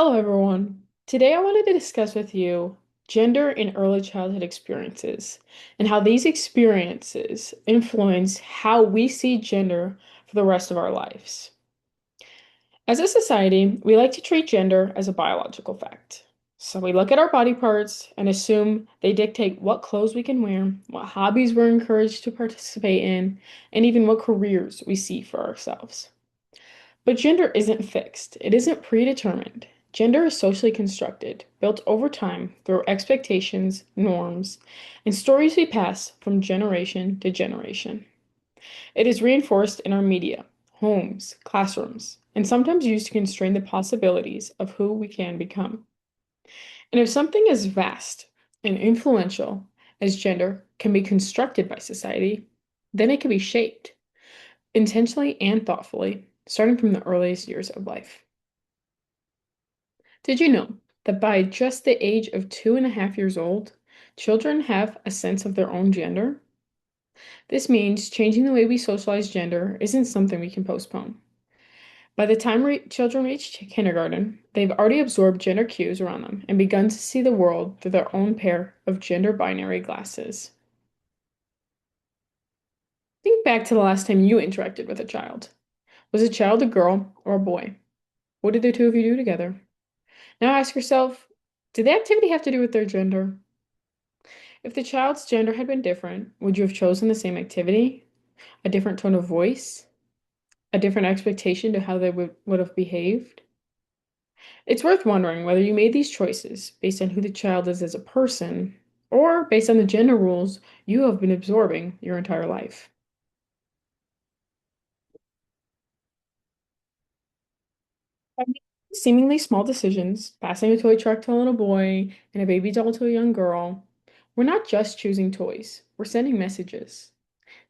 Hello, everyone. Today, I wanted to discuss with you gender in early childhood experiences and how these experiences influence how we see gender for the rest of our lives. As a society, we like to treat gender as a biological fact. So we look at our body parts and assume they dictate what clothes we can wear, what hobbies we're encouraged to participate in, and even what careers we see for ourselves. But gender isn't fixed, it isn't predetermined. Gender is socially constructed, built over time through expectations, norms, and stories we pass from generation to generation. It is reinforced in our media, homes, classrooms, and sometimes used to constrain the possibilities of who we can become. And if something as vast and influential as gender can be constructed by society, then it can be shaped intentionally and thoughtfully, starting from the earliest years of life. Did you know that by just the age of 2.5 years old, children have a sense of their own gender? This means changing the way we socialize gender isn't something we can postpone. By the time children reach kindergarten, they've already absorbed gender cues around them and begun to see the world through their own pair of gender binary glasses. Think back to the last time you interacted with a child. Was a child a girl or a boy? What did the two of you do together? Now ask yourself, did the activity have to do with their gender? If the child's gender had been different, would you have chosen the same activity, a different tone of voice, a different expectation to how they would have behaved? It's worth wondering whether you made these choices based on who the child is as a person or based on the gender rules you have been absorbing your entire life. By making seemingly small decisions, passing a toy truck to a little boy and a baby doll to a young girl, we're not just choosing toys, we're sending messages.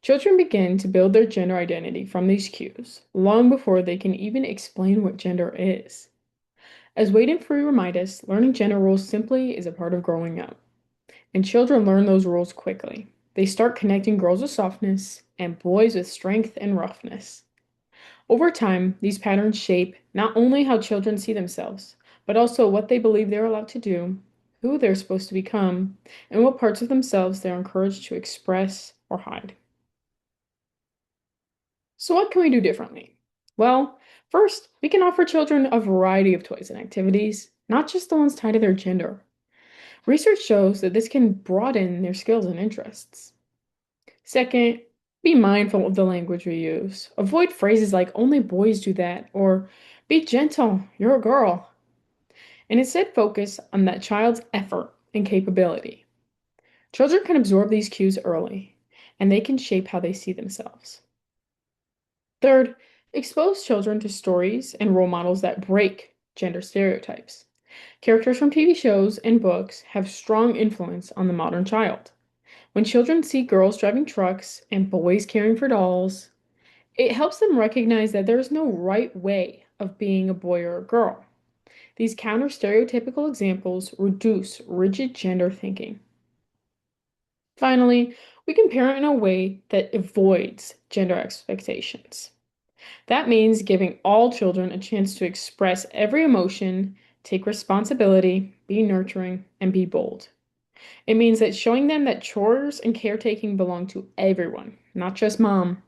Children begin to build their gender identity from these cues, long before they can even explain what gender is. As Wade and Free remind us, learning gender rules simply is a part of growing up. And children learn those rules quickly. They start connecting girls with softness and boys with strength and roughness. Over time, these patterns shape not only how children see themselves, but also what they believe they're allowed to do, who they're supposed to become, and what parts of themselves they're encouraged to express or hide. So, what can we do differently? Well, first, we can offer children a variety of toys and activities, not just the ones tied to their gender. Research shows that this can broaden their skills and interests. Second, be mindful of the language we use. Avoid phrases like only boys do that or be gentle, you're a girl, and instead focus on that child's effort and capability. Children can absorb these cues early, and they can shape how they see themselves. Third, expose children to stories and role models that break gender stereotypes. Characters from TV shows and books have strong influence on the modern child. When children see girls driving trucks and boys caring for dolls, it helps them recognize that there is no right way of being a boy or a girl. These counter stereotypical examples reduce rigid gender thinking. Finally, we can parent in a way that avoids gender expectations. That means giving all children a chance to express every emotion, take responsibility, be nurturing, and be bold. It means that showing them that chores and caretaking belong to everyone, not just mom.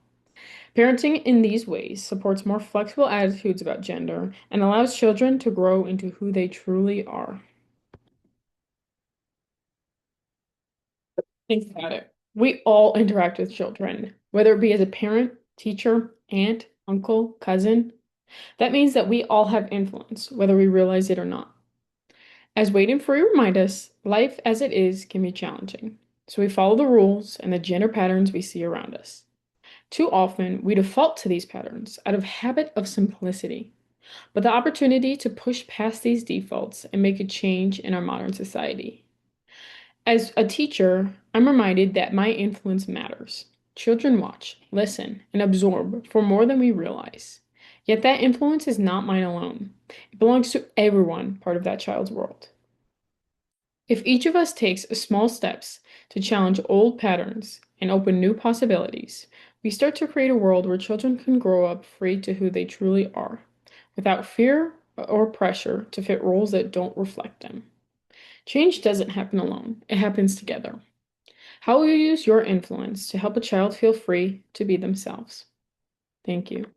Parenting in these ways supports more flexible attitudes about gender and allows children to grow into who they truly are. Think about it. We all interact with children, whether it be as a parent, teacher, aunt, uncle, cousin. That means that we all have influence, whether we realize it or not. As Wade and Free remind us, life as it is can be challenging. So we follow the rules and the gender patterns we see around us. Too often, we default to these patterns out of habit of simplicity. But the opportunity to push past these defaults and make a change in our modern society. As a teacher, I'm reminded that my influence matters. Children watch, listen, and absorb for more than we realize. Yet that influence is not mine alone. It belongs to everyone part of that child's world. If each of us takes small steps to challenge old patterns and open new possibilities, we start to create a world where children can grow up free to who they truly are, without fear or pressure to fit roles that don't reflect them. Change doesn't happen alone, it happens together. How will you use your influence to help a child feel free to be themselves? Thank you.